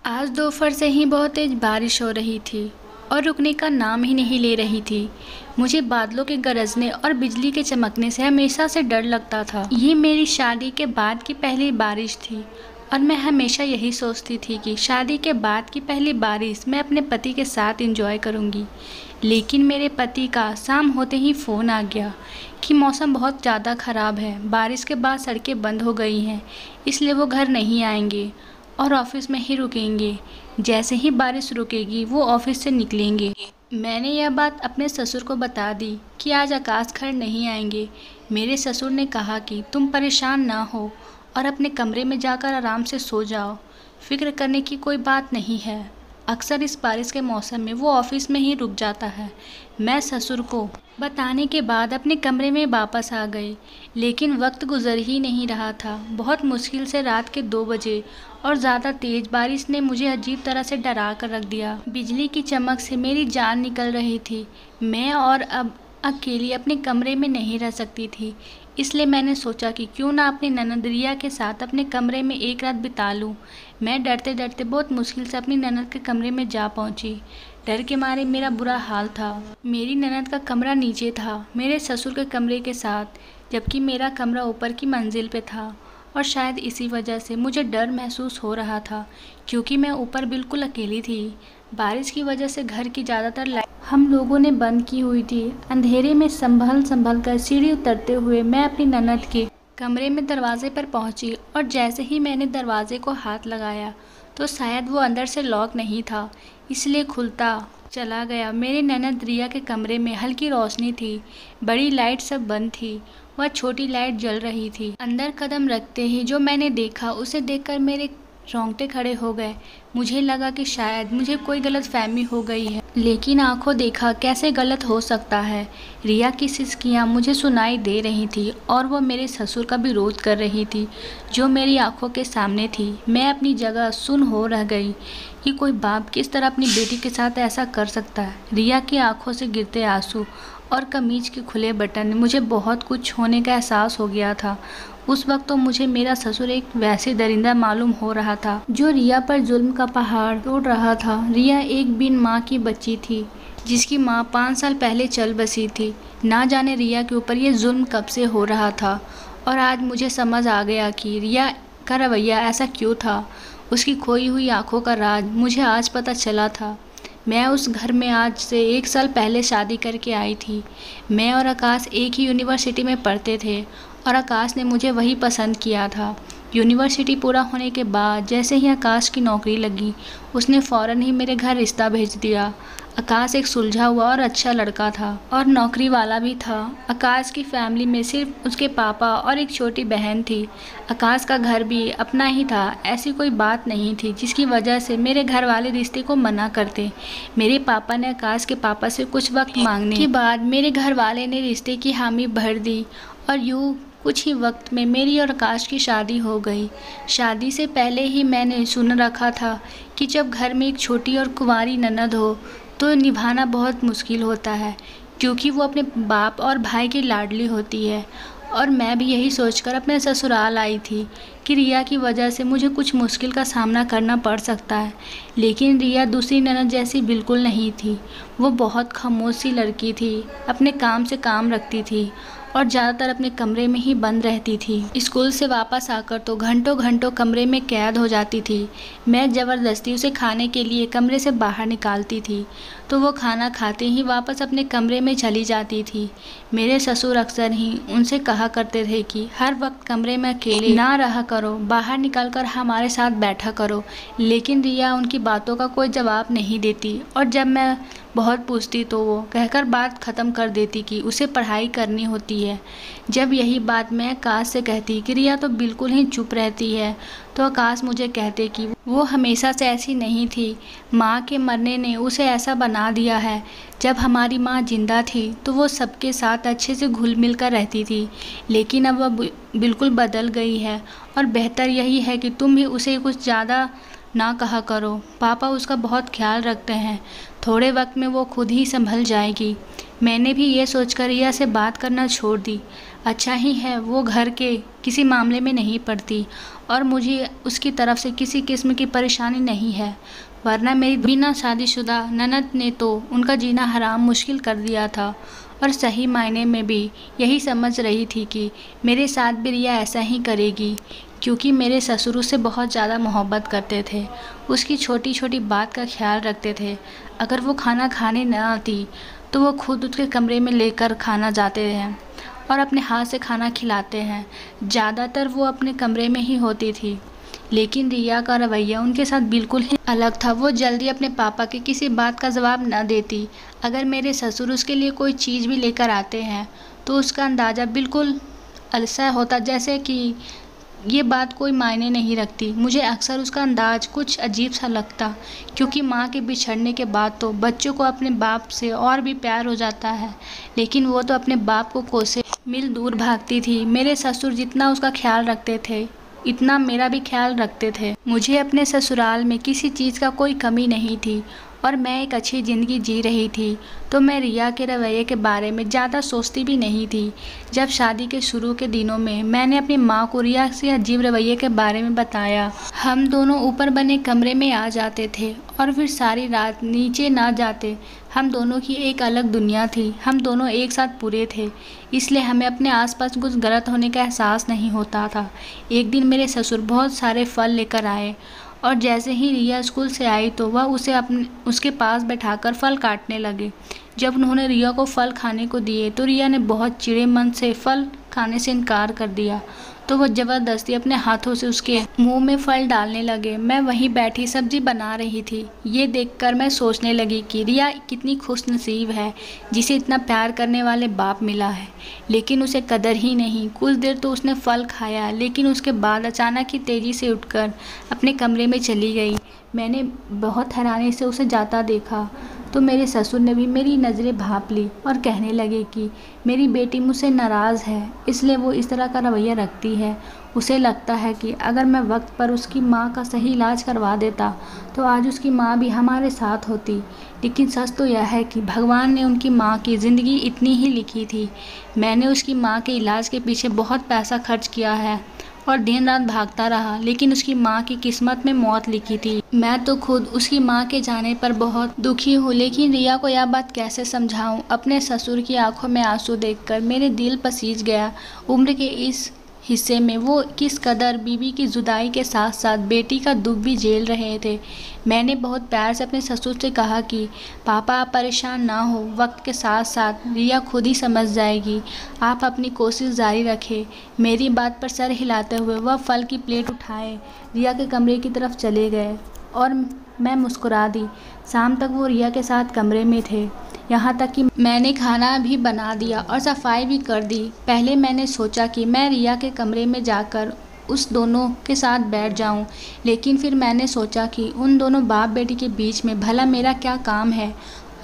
आज दोपहर से ही बहुत तेज बारिश हो रही थी और रुकने का नाम ही नहीं ले रही थी। मुझे बादलों के गरजने और बिजली के चमकने से हमेशा से डर लगता था। ये मेरी शादी के बाद की पहली बारिश थी और मैं हमेशा यही सोचती थी कि शादी के बाद की पहली बारिश मैं अपने पति के साथ एंजॉय करूँगी। लेकिन मेरे पति का शाम होते ही फ़ोन आ गया कि मौसम बहुत ज़्यादा ख़राब है, बारिश के बाद सड़कें बंद हो गई हैं, इसलिए वो घर नहीं आएंगे और ऑफिस में ही रुकेंगे। जैसे ही बारिश रुकेगी वो ऑफिस से निकलेंगे। मैंने यह बात अपने ससुर को बता दी कि आज आकाश घर नहीं आएंगे। मेरे ससुर ने कहा कि तुम परेशान ना हो और अपने कमरे में जाकर आराम से सो जाओ, फिक्र करने की कोई बात नहीं है। अक्सर इस बारिश के मौसम में वो ऑफिस में ही रुक जाता है। मैं ससुर को बताने के बाद अपने कमरे में वापस आ गई, लेकिन वक्त गुजर ही नहीं रहा था। बहुत मुश्किल से रात के 2 बजे और ज़्यादा तेज़ बारिश ने मुझे अजीब तरह से डरा कर रख दिया। बिजली की चमक से मेरी जान निकल रही थी। मैं और अब अकेली अपने कमरे में नहीं रह सकती थी, इसलिए मैंने सोचा कि क्यों ना अपनी ननद रिया के साथ अपने कमरे में एक रात बिता लूं। मैं डरते डरते बहुत मुश्किल से अपनी ननद के कमरे में जा पहुंची। डर के मारे मेरा बुरा हाल था। मेरी ननद का कमरा नीचे था मेरे ससुर के कमरे के साथ, जबकि मेरा कमरा ऊपर की मंजिल पे था। और शायद इसी वजह से मुझे डर महसूस हो रहा था, क्योंकि मैं ऊपर बिल्कुल अकेली थी। बारिश की वजह से घर की ज़्यादातर लाइट हम लोगों ने बंद की हुई थी। अंधेरे में संभल संभल कर सीढ़ी उतरते हुए मैं अपनी ननद के कमरे में दरवाजे पर पहुंची, और जैसे ही मैंने दरवाजे को हाथ लगाया तो शायद वो अंदर से लॉक नहीं था, इसलिए खुलता चला गया। मेरे ननद रिया के कमरे में हल्की रोशनी थी, बड़ी लाइट सब बंद थी, वह छोटी लाइट जल रही थी। अंदर कदम रखते ही जो मैंने देखा उसे देखकर मेरे रोंगटे खड़े हो गए। मुझे लगा कि शायद मुझे कोई गलतफहमी हो गई है, लेकिन आंखों देखा कैसे गलत हो सकता है। रिया की सिसकियां मुझे सुनाई दे रही थी और वो मेरे ससुर का विरोध कर रही थी, जो मेरी आंखों के सामने थी। मैं अपनी जगह सुन्न हो रह गई कि कोई बाप किस तरह अपनी बेटी के साथ ऐसा कर सकता है। रिया की आंखों से गिरते आंसू और कमीज के खुले बटन, मुझे बहुत कुछ होने का एहसास हो गया था। उस वक्त तो मुझे मेरा ससुर एक वैसे दरिंदा मालूम हो रहा था जो रिया पर जुल्म का पहाड़ तोड़ रहा था। रिया एक बिन माँ की बच्ची थी, जिसकी माँ 5 साल पहले चल बसी थी। ना जाने रिया के ऊपर ये जुल्म कब से हो रहा था, और आज मुझे समझ आ गया कि रिया का रवैया ऐसा क्यों था। उसकी खोई हुई आंखों का राज मुझे आज पता चला था। मैं उस घर में आज से 1 साल पहले शादी करके आई थी। मैं और आकाश एक ही यूनिवर्सिटी में पढ़ते थे और आकाश ने मुझे वही पसंद किया था। यूनिवर्सिटी पूरा होने के बाद जैसे ही आकाश की नौकरी लगी, उसने फ़ौरन ही मेरे घर रिश्ता भेज दिया। आकाश एक सुलझा हुआ और अच्छा लड़का था और नौकरी वाला भी था। आकाश की फैमिली में सिर्फ उसके पापा और एक छोटी बहन थी। आकाश का घर भी अपना ही था। ऐसी कोई बात नहीं थी जिसकी वजह से मेरे घर वाले रिश्ते को मना करते। मेरे पापा ने आकाश के पापा से कुछ वक्त मांगने के बाद मेरे घर वाले ने रिश्ते की हामी भर दी, और यूँ कुछ ही वक्त में मेरी और आकाश की शादी हो गई। शादी से पहले ही मैंने सुन रखा था कि जब घर में एक छोटी और कुंवारी ननद हो तो निभाना बहुत मुश्किल होता है, क्योंकि वो अपने बाप और भाई की लाडली होती है। और मैं भी यही सोचकर अपने ससुराल आई थी कि रिया की वजह से मुझे कुछ मुश्किल का सामना करना पड़ सकता है। लेकिन रिया दूसरी ननद जैसी बिल्कुल नहीं थी। वो बहुत खामोश सी लड़की थी, अपने काम से काम रखती थी और ज़्यादातर अपने कमरे में ही बंद रहती थी। स्कूल से वापस आकर तो घंटों घंटों कमरे में कैद हो जाती थी। मैं ज़बरदस्ती उसे खाने के लिए कमरे से बाहर निकालती थी, तो वो खाना खाते ही वापस अपने कमरे में चली जाती थी। मेरे ससुर अक्सर ही उनसे कहा करते थे कि हर वक्त कमरे में अकेले ना रहा करो, बाहर निकलकर हमारे साथ बैठा करो। लेकिन रिया उनकी बातों का कोई जवाब नहीं देती, और जब मैं बहुत पूछती तो वो कहकर बात ख़त्म कर देती कि उसे पढ़ाई करनी होती है। जब यही बात मैं आकाश से कहती कि रिया तो बिल्कुल ही चुप रहती है, तो आकाश मुझे कहते कि वो हमेशा से ऐसी नहीं थी, माँ के मरने ने उसे ऐसा बना दिया है। जब हमारी माँ जिंदा थी तो वो सबके साथ अच्छे से घुल मिल कर रहती थी, लेकिन अब वह बिल्कुल बदल गई है। और बेहतर यही है कि तुम भी उसे कुछ ज़्यादा ना कहा करो। पापा उसका बहुत ख्याल रखते हैं, थोड़े वक्त में वो खुद ही संभल जाएगी। मैंने भी ये सोचकर रिया से बात करना छोड़ दी। अच्छा ही है वो घर के किसी मामले में नहीं पड़ती और मुझे उसकी तरफ से किसी किस्म की परेशानी नहीं है, वरना मेरी बिना शादीशुदा ननद ने तो उनका जीना हराम मुश्किल कर दिया था। और सही मायने में भी यही समझ रही थी कि मेरे साथ भी रिया ऐसा ही करेगी, क्योंकि मेरे ससुर उससे बहुत ज़्यादा मोहब्बत करते थे, उसकी छोटी छोटी बात का ख्याल रखते थे। अगर वो खाना खाने न आती तो वो खुद उसके कमरे में लेकर खाना जाते हैं और अपने हाथ से खाना खिलाते हैं। ज़्यादातर वो अपने कमरे में ही होती थी, लेकिन रिया का रवैया उनके साथ बिल्कुल ही अलग था। वो जल्दी अपने पापा की किसी बात का जवाब न देती। अगर मेरे ससुर उसके लिए कोई चीज़ भी लेकर आते हैं तो उसका अंदाज़ा बिल्कुल ऐसा होता जैसे कि ये बात कोई मायने नहीं रखती। मुझे अक्सर उसका अंदाज कुछ अजीब सा लगता, क्योंकि माँ के बिछड़ने के बाद तो बच्चों को अपने बाप से और भी प्यार हो जाता है, लेकिन वो तो अपने बाप को कोसे मील दूर भागती थी। मेरे ससुर जितना उसका ख्याल रखते थे इतना मेरा भी ख्याल रखते थे। मुझे अपने ससुराल में किसी चीज़ का कोई कमी नहीं थी और मैं एक अच्छी ज़िंदगी जी रही थी, तो मैं रिया के रवैये के बारे में ज़्यादा सोचती भी नहीं थी। जब शादी के शुरू के दिनों में मैंने अपनी माँ को रिया से अजीब रवैये के बारे में बताया, हम दोनों ऊपर बने कमरे में आ जाते थे और फिर सारी रात नीचे ना जाते। हम दोनों की एक अलग दुनिया थी, हम दोनों एक साथ पूरे थे, इसलिए हमें अपने आसपास कुछ गलत होने का एहसास नहीं होता था। एक दिन मेरे ससुर बहुत सारे फल लेकर आए और जैसे ही रिया स्कूल से आई तो वह उसे उसके पास बैठाकर फल काटने लगे। जब उन्होंने रिया को फल खाने को दिए तो रिया ने बहुत चिड़े मन से फल खाने से इनकार कर दिया, तो वह ज़बरदस्ती अपने हाथों से उसके मुंह में फल डालने लगे। मैं वहीं बैठी सब्जी बना रही थी। ये देखकर मैं सोचने लगी कि रिया कितनी खुशनसीब है जिसे इतना प्यार करने वाले बाप मिला है, लेकिन उसे कदर ही नहीं। कुछ देर तो उसने फल खाया, लेकिन उसके बाद अचानक ही तेज़ी से उठकर अपने कमरे में चली गई। मैंने बहुत हैरानी से उसे जाता देखा तो मेरे ससुर ने भी मेरी नज़रें भांप ली और कहने लगे कि मेरी बेटी मुझसे नाराज़ है, इसलिए वो इस तरह का रवैया रखती है। उसे लगता है कि अगर मैं वक्त पर उसकी माँ का सही इलाज करवा देता तो आज उसकी माँ भी हमारे साथ होती। लेकिन सच तो यह है कि भगवान ने उनकी माँ की ज़िंदगी इतनी ही लिखी थी। मैंने उसकी माँ के इलाज के पीछे बहुत पैसा खर्च किया है और दिन रात भागता रहा, लेकिन उसकी माँ की किस्मत में मौत लिखी थी। मैं तो खुद उसकी माँ के जाने पर बहुत दुखी हूँ, लेकिन रिया को यह बात कैसे समझाऊँ। अपने ससुर की आंखों में आंसू देखकर मेरे दिल पसीज गया। उम्र के इस हिस्से में वो किस कदर बीवी की जुदाई के साथ साथ बेटी का दुख भी झेल रहे थे। मैंने बहुत प्यार से अपने ससुर से कहा कि पापा आप परेशान ना हो, वक्त के साथ साथ रिया खुद ही समझ जाएगी, आप अपनी कोशिश जारी रखें। मेरी बात पर सर हिलाते हुए वह फल की प्लेट उठाए रिया के कमरे की तरफ चले गए और मैं मुस्कुरा दी। शाम तक वो रिया के साथ कमरे में थे, यहाँ तक कि मैंने खाना भी बना दिया और सफाई भी कर दी। पहले मैंने सोचा कि मैं रिया के कमरे में जाकर उस दोनों के साथ बैठ जाऊं, लेकिन फिर मैंने सोचा कि उन दोनों बाप बेटी के बीच में भला मेरा क्या काम है,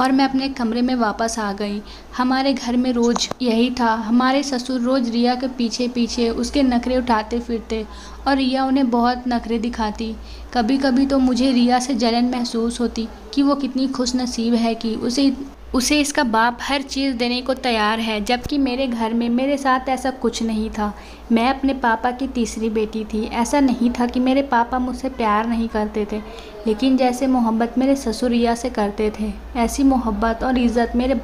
और मैं अपने कमरे में वापस आ गई। हमारे घर में रोज़ यही था, हमारे ससुर रोज़ रिया के पीछे पीछे उसके नखरे उठाते फिरते और रिया उन्हें बहुत नखरे दिखाती। कभी कभी तो मुझे रिया से जलन महसूस होती कि वो कितनी खुशनसीब है कि उसे इसका बाप हर चीज़ देने को तैयार है, जबकि मेरे घर में मेरे साथ ऐसा कुछ नहीं था। मैं अपने पापा की तीसरी बेटी थी। ऐसा नहीं था कि मेरे पापा मुझसे प्यार नहीं करते थे, लेकिन जैसे मोहब्बत मेरे ससुर रिया से करते थे, ऐसी मोहब्बत और इज़्ज़त मेरे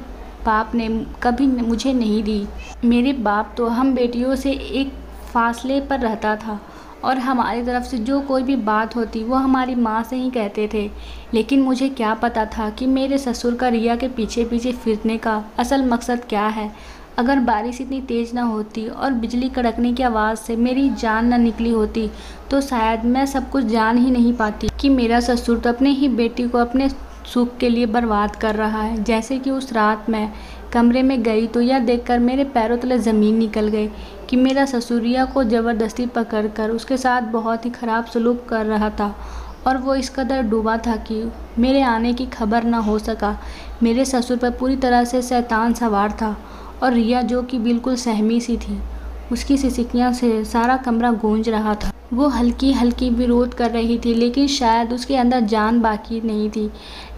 बाप ने कभी मुझे नहीं दी। मेरे बाप तो हम बेटियों से एक फासले पर रहता था और हमारी तरफ से जो कोई भी बात होती वो हमारी माँ से ही कहते थे, लेकिन मुझे क्या पता था कि मेरे ससुर का रिया के पीछे पीछे फिरने का असल मकसद क्या है। अगर बारिश इतनी तेज़ ना होती और बिजली कड़कने की आवाज़ से मेरी जान ना निकली होती तो शायद मैं सब कुछ जान ही नहीं पाती कि मेरा ससुर तो अपने ही बेटी को अपने सुख के लिए बर्बाद कर रहा है। जैसे कि उस रात मैं कमरे में गई तो यह देखकर मेरे पैरों तले ज़मीन निकल गई कि मेरा ससुर रिया को ज़बरदस्ती पकड़कर उसके साथ बहुत ही ख़राब सलूक कर रहा था और वो इस कदर डूबा था कि मेरे आने की खबर ना हो सका। मेरे ससुर पर पूरी तरह से शैतान सवार था और रिया जो कि बिल्कुल सहमी सी थी, उसकी सिसकियाँ से सारा कमरा गूंज रहा था। वो हल्की हल्की विरोध कर रही थी, लेकिन शायद उसके अंदर जान बाकी नहीं थी।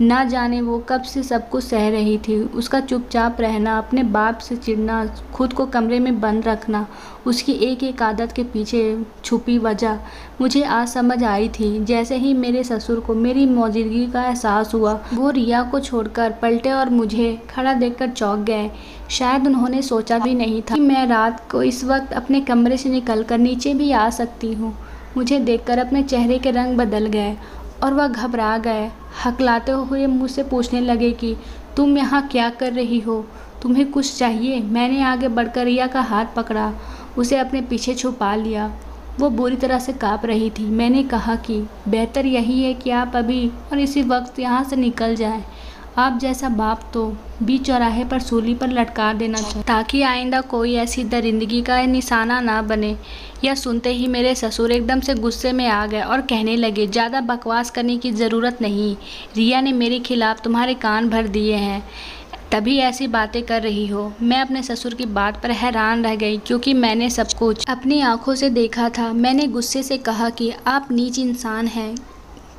ना जाने वो कब से सब कुछ सह रही थी। उसका चुपचाप रहना, अपने बाप से चिढ़ना, खुद को कमरे में बंद रखना, उसकी एक एक आदत के पीछे छुपी वजह मुझे आज समझ आई थी। जैसे ही मेरे ससुर को मेरी मौजूदगी का एहसास हुआ, वो रिया को छोड़कर पलटे और मुझे खड़ा देखकर चौंक गए। शायद उन्होंने सोचा भी नहीं था कि मैं रात को इस वक्त अपने कमरे से निकलकर नीचे भी आ सकती हूँ। मुझे देखकर अपने चेहरे के रंग बदल गए और वह घबरा गए। हकलाते हुए मुझसे पूछने लगे कि तुम यहाँ क्या कर रही हो, तुम्हें कुछ चाहिए? मैंने आगे बढ़कर रिया का हाथ पकड़ा, उसे अपने पीछे छुपा लिया। वो बुरी तरह से काँप रही थी। मैंने कहा कि बेहतर यही है कि आप अभी और इसी वक्त यहाँ से निकल जाएं। आप जैसा बाप तो बीच चौराहे पर सूली पर लटका देना चाहिए, ताकि आइंदा कोई ऐसी दरिंदगी का निशाना ना बने। यह सुनते ही मेरे ससुर एकदम से गुस्से में आ गए और कहने लगे, ज़्यादा बकवास करने की ज़रूरत नहीं। रिया ने मेरे खिलाफ तुम्हारे कान भर दिए हैं, तभी ऐसी बातें कर रही हो। मैं अपने ससुर की बात पर हैरान रह गई, क्योंकि मैंने सब कुछ अपनी आंखों से देखा था। मैंने गुस्से से कहा कि आप नीच इंसान हैं,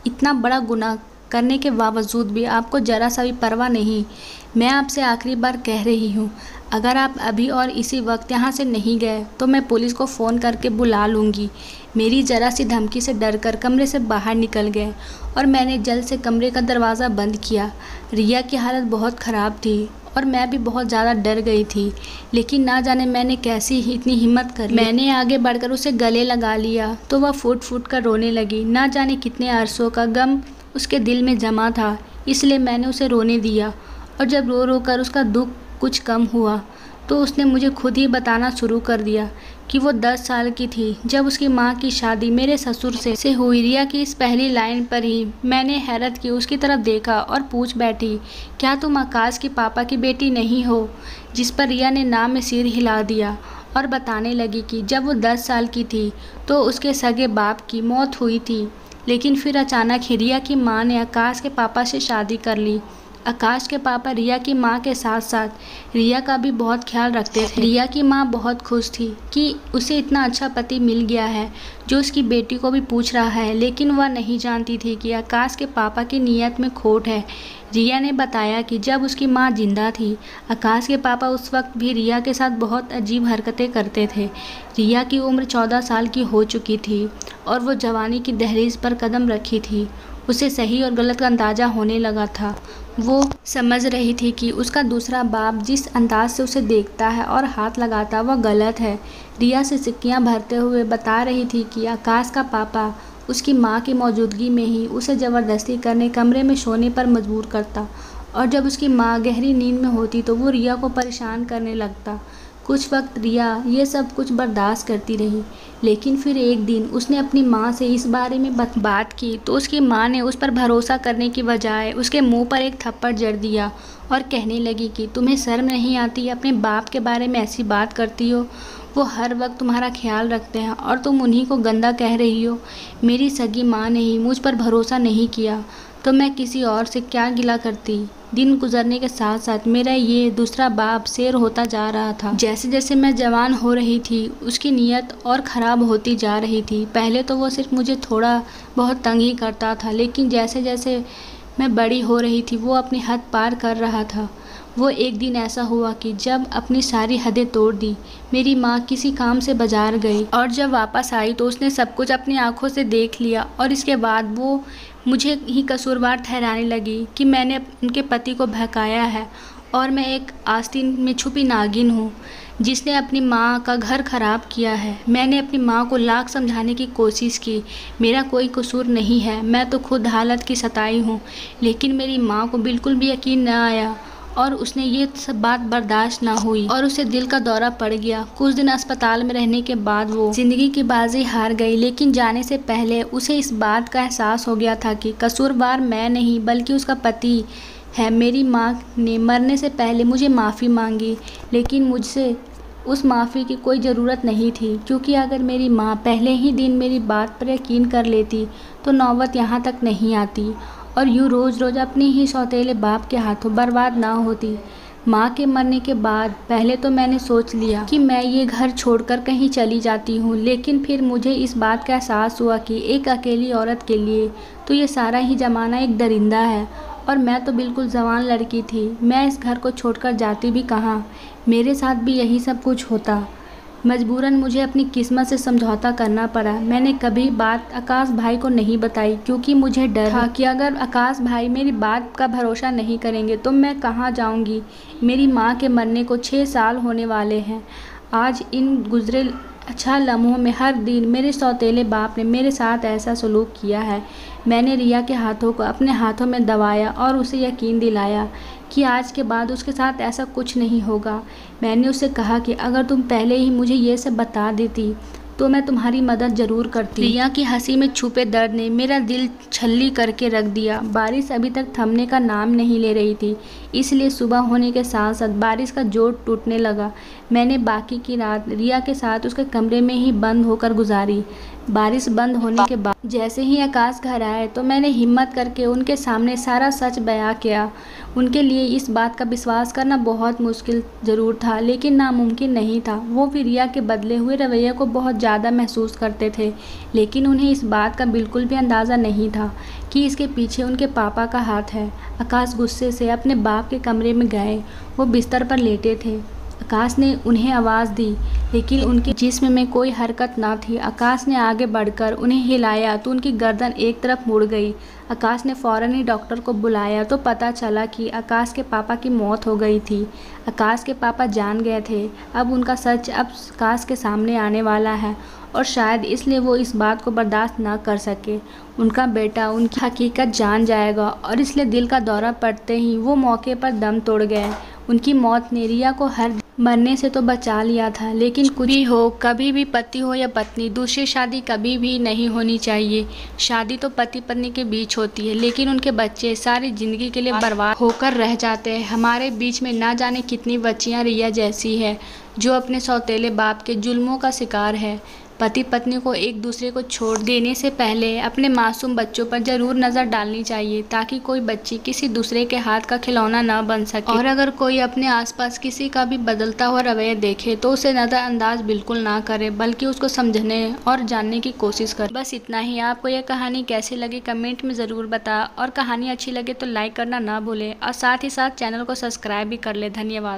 इतना बड़ा गुनाह करने के बावजूद भी आपको ज़रा सा भी परवाह नहीं। मैं आपसे आखिरी बार कह रही हूँ, अगर आप अभी और इसी वक्त यहाँ से नहीं गए तो मैं पुलिस को फ़ोन करके बुला लूँगी। मेरी ज़रा सी धमकी से डरकर कमरे से बाहर निकल गए और मैंने जल्द से कमरे का दरवाज़ा बंद किया। रिया की हालत बहुत ख़राब थी और मैं भी बहुत ज़्यादा डर गई थी, लेकिन ना जाने मैंने कैसी इतनी हिम्मत कर ली। मैंने आगे बढ़कर उसे गले लगा लिया तो वह फूट फूट कर रोने लगी। ना जाने कितने अरसों का गम उसके दिल में जमा था, इसलिए मैंने उसे रोने दिया। और जब रो रो कर उसका दुख कुछ कम हुआ तो उसने मुझे खुद ही बताना शुरू कर दिया कि वो 10 साल की थी जब उसकी माँ की शादी मेरे ससुर से हुई। रिया की इस पहली लाइन पर ही मैंने हैरत की उसकी तरफ देखा और पूछ बैठी, क्या तुम आकाश के पापा की बेटी नहीं हो? जिस पर रिया ने नाम में सिर हिला दिया और बताने लगी कि जब वो 10 साल की थी तो उसके सगे बाप की मौत हुई थी, लेकिन फिर अचानक ही रिया की माँ ने आकाश के पापा से शादी कर ली। आकाश के पापा रिया की माँ के साथ साथ रिया का भी बहुत ख्याल रखते थे। रिया की माँ बहुत खुश थी कि उसे इतना अच्छा पति मिल गया है जो उसकी बेटी को भी पूछ रहा है, लेकिन वह नहीं जानती थी कि आकाश के पापा की नीयत में खोट है। रिया ने बताया कि जब उसकी माँ जिंदा थी, आकाश के पापा उस वक्त भी रिया के साथ बहुत अजीब हरकतें करते थे। रिया की उम्र 14 साल की हो चुकी थी और वो जवानी की दहलीज पर कदम रखी थी। उसे सही और गलत का अंदाज़ा होने लगा था। वो समझ रही थी कि उसका दूसरा बाप जिस अंदाज से उसे देखता है और हाथ लगाता वह गलत है। रिया से सिक्कियां भरते हुए बता रही थी कि आकाश का पापा उसकी माँ की मौजूदगी में ही उसे ज़बरदस्ती करने कमरे में सोने पर मजबूर करता, और जब उसकी माँ गहरी नींद में होती तो वो रिया को परेशान करने लगता। कुछ वक्त रिया ये सब कुछ बर्दाश्त करती रही, लेकिन फिर एक दिन उसने अपनी माँ से इस बारे में बात की तो उसकी माँ ने उस पर भरोसा करने की बजाय उसके मुंह पर एक थप्पड़ जड़ दिया और कहने लगी कि तुम्हें शर्म नहीं आती, अपने बाप के बारे में ऐसी बात करती हो? वो हर वक्त तुम्हारा ख्याल रखते हैं और तुम उन्हीं को गंदा कह रही हो। मेरी सगी माँ ने ही मुझ पर भरोसा नहीं किया तो मैं किसी और से क्या गिला करती। दिन गुजरने के साथ साथ मेरा ये दूसरा बाप शेर होता जा रहा था। जैसे जैसे मैं जवान हो रही थी उसकी नीयत और ख़राब होती जा रही थी। पहले तो वो सिर्फ मुझे थोड़ा बहुत तंग ही करता था, लेकिन जैसे जैसे मैं बड़ी हो रही थी वो अपनी हद पार कर रहा था। वो एक दिन ऐसा हुआ कि जब अपनी सारी हदें तोड़ दी, मेरी माँ किसी काम से बाजार गई और जब वापस आई तो उसने सब कुछ अपनी आंखों से देख लिया, और इसके बाद वो मुझे ही कसूरवार ठहराने लगी कि मैंने उनके पति को बहकाया है और मैं एक आस्तीन में छुपी नागिन हूँ जिसने अपनी माँ का घर खराब किया है। मैंने अपनी माँ को लाख समझाने की कोशिश की, मेरा कोई कसूर नहीं है, मैं तो खुद हालत की सताई हूँ, लेकिन मेरी माँ को बिल्कुल भी यकीन न आया और उसने ये सब बात बर्दाश्त ना हुई और उसे दिल का दौरा पड़ गया। कुछ दिन अस्पताल में रहने के बाद वो जिंदगी की बाजी हार गई, लेकिन जाने से पहले उसे इस बात का एहसास हो गया था कि कसूरवार मैं नहीं बल्कि उसका पति है। मेरी माँ ने मरने से पहले मुझे माफ़ी मांगी, लेकिन मुझसे उस माफ़ी की कोई ज़रूरत नहीं थी, क्योंकि अगर मेरी माँ पहले ही दिन मेरी बात पर यकीन कर लेती तो नौबत यहाँ तक नहीं आती और यूँ रोज़ रोज़ अपनी ही सौतेले बाप के हाथों बर्बाद ना होती। माँ के मरने के बाद पहले तो मैंने सोच लिया कि मैं ये घर छोड़कर कहीं चली जाती हूँ, लेकिन फिर मुझे इस बात का एहसास हुआ कि एक अकेली औरत के लिए तो ये सारा ही ज़माना एक दरिंदा है, और मैं तो बिल्कुल जवान लड़की थी। मैं इस घर को छोड़कर जाती भी कहाँ, मेरे साथ भी यही सब कुछ होता। मजबूरन मुझे अपनी किस्मत से समझौता करना पड़ा। मैंने कभी बात आकाश भाई को नहीं बताई, क्योंकि मुझे डर था कि अगर आकाश भाई मेरी बात का भरोसा नहीं करेंगे तो मैं कहाँ जाऊँगी। मेरी माँ के मरने को 6 साल होने वाले हैं। आज इन गुजरे अच्छा लम्हों में हर दिन मेरे सौतेले बाप ने मेरे साथ ऐसा सलूक किया है। मैंने रिया के हाथों को अपने हाथों में दबाया और उसे यकीन दिलाया कि आज के बाद उसके साथ ऐसा कुछ नहीं होगा। मैंने उससे कहा कि अगर तुम पहले ही मुझे ये सब बता देती तो मैं तुम्हारी मदद ज़रूर करती। रिया की हंसी में छुपे दर्द ने मेरा दिल छल्ली करके रख दिया। बारिश अभी तक थमने का नाम नहीं ले रही थी, इसलिए सुबह होने के साथ साथ बारिश का जोर टूटने लगा। मैंने बाकी की रात रिया के साथ उसके कमरे में ही बंद होकर गुजारी। बारिश बंद होने के बाद जैसे ही आकाश घर आए तो मैंने हिम्मत करके उनके सामने सारा सच बयां किया। उनके लिए इस बात का विश्वास करना बहुत मुश्किल ज़रूर था, लेकिन नामुमकिन नहीं था। वो भी रिया के बदले हुए रवैये को बहुत ज़्यादा महसूस करते थे, लेकिन उन्हें इस बात का बिल्कुल भी अंदाज़ा नहीं था कि इसके पीछे उनके पापा का हाथ है। आकाश गुस्से से अपने बाप के कमरे में गए। वो बिस्तर पर लेटे थे। आकाश ने उन्हें आवाज़ दी, लेकिन उनके जिस्म में कोई हरकत ना थी। आकाश ने आगे बढ़कर उन्हें हिलाया तो उनकी गर्दन एक तरफ मुड़ गई। आकाश ने फ़ौरन ही डॉक्टर को बुलाया तो पता चला कि आकाश के पापा की मौत हो गई थी। आकाश के पापा जान गए थे। अब उनका सच अब आकाश के सामने आने वाला है, और शायद इसलिए वो इस बात को बर्दाश्त ना कर सके। उनका बेटा उनकी हकीकत जान जाएगा, और इसलिए दिल का दौरा पड़ते ही वो मौके पर दम तोड़ गए। उनकी मौत ने रिया को हर मरने से तो बचा लिया था, लेकिन कुछ भी हो, कभी भी पति हो या पत्नी, दूसरी शादी कभी भी नहीं होनी चाहिए। शादी तो पति पत्नी के बीच होती है, लेकिन उनके बच्चे सारी जिंदगी के लिए बर्बाद होकर रह जाते हैं। हमारे बीच में ना जाने कितनी बच्चियां रिया जैसी है, जो अपने सौतेले बाप के जुल्मों का शिकार है। पति पत्नी को एक दूसरे को छोड़ देने से पहले अपने मासूम बच्चों पर ज़रूर नज़र डालनी चाहिए, ताकि कोई बच्ची किसी दूसरे के हाथ का खिलौना ना बन सके। और अगर कोई अपने आसपास किसी का भी बदलता हुआ रवैया देखे तो उसे नज़रअंदाज बिल्कुल ना करे, बल्कि उसको समझने और जानने की कोशिश करे। बस इतना ही। आपको यह कहानी कैसी लगी कमेंट में ज़रूर बता, और कहानी अच्छी लगे तो लाइक करना ना भूलें, और साथ ही साथ चैनल को सब्सक्राइब भी कर ले। धन्यवाद।